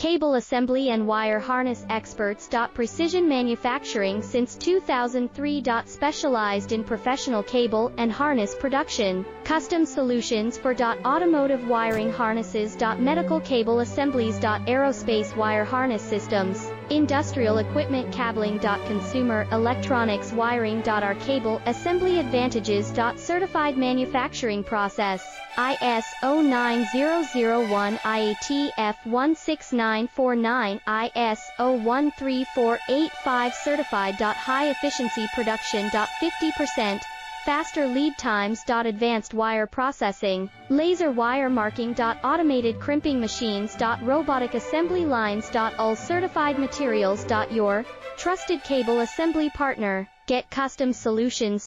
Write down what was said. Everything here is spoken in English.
Cable assembly and wire harness experts. Precision manufacturing since 2003. Specialized in professional cable and harness production. Custom solutions for automotive wiring harnesses. Medical cable assemblies. Aerospace wire harness systems. Industrial equipment cabling. Consumer electronics wiring. Our cable assembly advantages. Certified manufacturing process. ISO 9001 IATF 16949 ISO 13485 certified. High efficiency production. 50% faster lead times. Advanced wire processing, laser wire marking. Automated crimping machines. Robotic assembly lines. All certified materials. Your trusted cable assembly partner. Get custom solutions